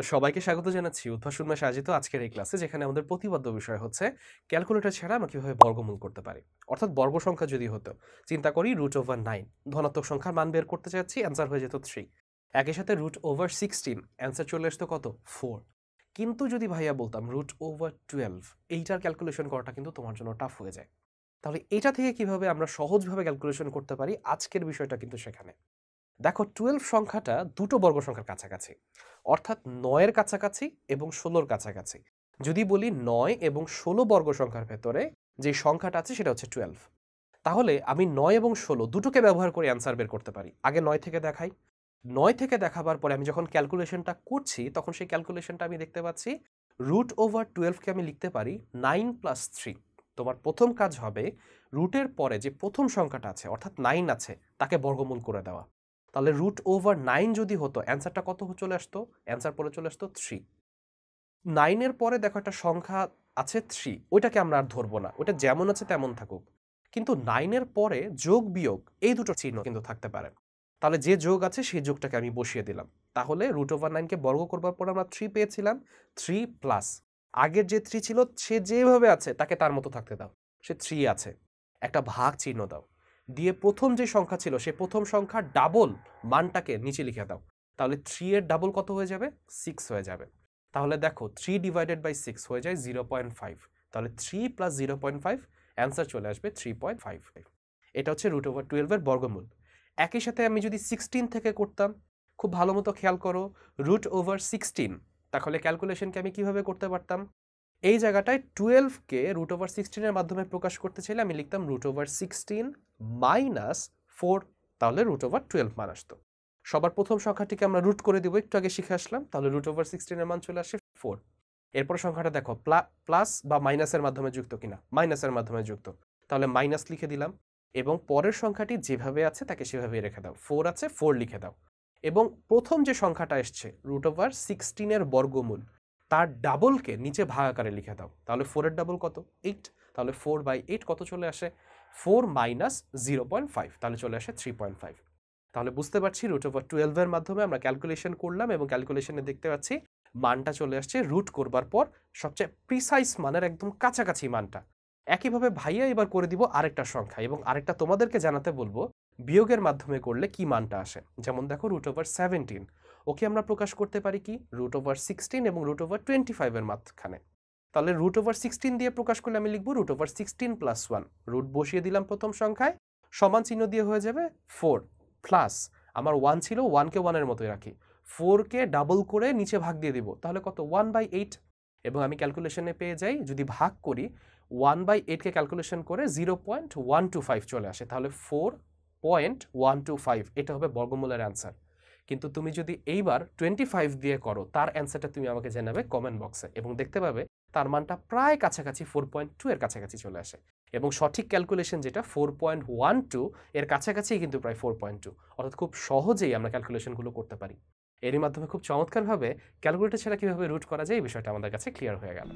তোমাদের সবাইকে স্বাগত জানাচ্ছি উদ্ভাসন মাসে আয়োজিত আজকের এই ক্লাসে, যেখানে আমাদের প্রতিপাদ্য বিষয় হচ্ছে ক্যালকুলেটর ছাড়া আমরা কিভাবে বর্গমূল করতে পারি। অর্থাৎ বর্গ সংখ্যা যদি হতো, চিন্তা করি √9 ধনাত্মক সংখ্যার মান বের করতে চাচ্ছি, অ্যান্সার হয়ে যেত 3। একই সাথে √16 অ্যান্সার চলে আসতো কত, 4। কিন্তু যদি ভাইয়া বলতাম √12, এইটার ক্যালকুলেশন করাটা কিন্তু তোমার জন্য টাফ হয়ে যায়। তাহলে এটা থেকে কিভাবে আমরা সহজভাবে ক্যালকুলেশন করতে পারি, আজকের বিষয়টা কিন্তু সেখানে। দেখো, 12 সংখ্যাটা দুটো বর্গ সংখ্যার কাছাকাছি, অর্থাৎ 9-এর কাছাকাছি এবং 16-র কাছাকাছি। যদি বলি 9 এবং 16 বর্গ সংখ্যার ভেতরে যে সংখ্যাটা আছে সেটা হচ্ছে 12, তাহলে আমি 9 এবং 16 দুটোকে ব্যবহার করে অ্যান্সার বের করতে পারি। আগে 9 থেকে দেখাই। 9 থেকে দেখাবার পরে আমি যখন ক্যালকুলেশনটা করছি, তখন সেই ক্যালকুলেশনটা আমি দেখতে পাচ্ছি √12কে আমি লিখতে পারি 9 + 3। তোমার প্রথম কাজ হবে রুটের পরে যে প্রথম সংখ্যাটা আছে অর্থাৎ 9 আছে তাকে বর্গমূল করে দেওয়া। তাহলে √9 যদি হতো, অ্যান্সারটা কত চলে আসতো? অ্যান্সার পরে চলে আসতো 3। 9-এর পরে দেখো একটা সংখ্যা আছে 3, ওইটাকে আমরা আর ধরবো না, ওটা যেমন আছে তেমন থাকুক। কিন্তু 9-এর পরে যোগ বিয়োগ এই দুটো চিহ্ন কিন্তু থাকতে পারে। তাহলে যে যোগ আছে সেই যোগটাকে আমি বসিয়ে দিলাম। তাহলে √9কে বর্গ করবার পর আমরা 3 পেয়েছিলাম। 3 প্লাস আগের যে 3 ছিল সে যেভাবে আছে তাকে তার মতো থাকতে দাও, সে 3 আছে, একটা ভাগ চিহ্ন দাও, দিয়ে প্রথম যে সংখ্যা ছিল সে প্রথম সংখ্যার ডাবল মানটাকে নিচে লিখে দাও। তাহলে 3 এর ডাবল কত হয়ে যাবে? 6 হয়ে যাবে। তাহলে দেখো 3/6 হয়ে যায় 0.5। তাহলে 3 + 0.5 অ্যান্সার চলে আসবে 3.55। এটা হচ্ছে √12 এর বর্গমূল। একই সাথে আমি যদি 16 থেকে করতাম, খুব ভালো মতো খেয়াল করো, √16, তাহলে ক্যালকুলেশনকে আমি কিভাবে করতে পারতাম? এই জায়গাটায় 12কে √16 এর মাধ্যমে প্রকাশ করতে চাইলে আমি লিখতাম √16 - 4, তাহলে √12 মান আসতো। সবার প্রথম সংখ্যাটিকে আমরা রুট করে দিব, একটু আগে শিখে আসলাম। তাহলে √16 এর মান চলে আসে 4। এরপর সংখ্যাটা দেখো প্লাস বা মাইনাসের মাধ্যমে যুক্ত কিনা, মাইনাসের মাধ্যমে যুক্ত, তাহলে মাইনাস লিখে দিলাম। এবং পরের সংখ্যাটি যেভাবে আছে তাকে সেভাবেই রেখে দাও, 4 আছে 4 লিখে দাও। এবং প্রথম যে সংখ্যাটা এসছে √16 এর বর্গমূল, তার ডাবলকে নিচে ভাগ আকারে লিখে দাও। তাহলে 4 এর ডাবল কত? 8। তাহলে 4/8 কত চলে আসে? 4 - 0.5, তাহলে চলে আসে 3.5। তাহলে বুঝতে পারছি √12 এর মাধ্যমে আমরা ক্যালকুলেশন করলাম এবং ক্যালকুলেশনে দেখতে পাচ্ছি মানটা চলে আসছে রুট করবার পর সবচেয়ে প্রিসাইজ মানের একদম কাছাকাছি মানটা। একইভাবে ভাইয়া এবার করে দিব আরেকটা সংখ্যা, এবং আরেকটা তোমাদেরকে জানাতে বলবো বিয়োগের মাধ্যমে করলে কি মানটা আসে। যেমন দেখো √17, ওকে আমরা প্রকাশ করতে পারি কি √16 এবং √25 এর মাঝখানে। তাহলে √16 দিয়ে প্রকাশ করলে আমি লিখবো √16 + 1, রুট বসিয়ে দিলাম প্রথম সংখ্যায়, সমান চিহ্ন দিয়ে হয়ে যাবে 4 প্লাস আমার 1 ছিল, 1কে 1 এর মতোই রাখি, 4কে ডাবল করে নিচে ভাগ দিয়ে দিব, তাহলে কত? 1/8। এবং আমি ক্যালকুলেশনে পেয়ে যাই, যদি ভাগ করি 1/8কে ক্যালকুলেশন করে 0.125 চলে আসে, তাহলে 4.125 এটা হবে বর্গমূলের অ্যান্সার। কিন্তু তুমি যদি এইবার 25 দিয়ে করো, তার অ্যান্সারটা তুমি আমাকে জানাবে কমেন্ট বক্সে, এবং দেখতে পাবে তার মানটা প্রায় কাছাকাছি 4.2 এর কাছাকাছি চলে আসে। এবং সঠিক ক্যালকুলেশন যেটা 4.12 এর কাছাকাছি, কিন্তু প্রায় 4.2, অর্থাৎ খুব সহজেই আমরা ক্যালকুলেশনগুলো করতে পারি। এরই মাধ্যমে খুব চমৎকারভাবে ক্যালকুলেটর ছাড়া কিভাবে রুট করা যায় এই বিষয়টা আমাদের কাছে ক্লিয়ার হয়ে গেল।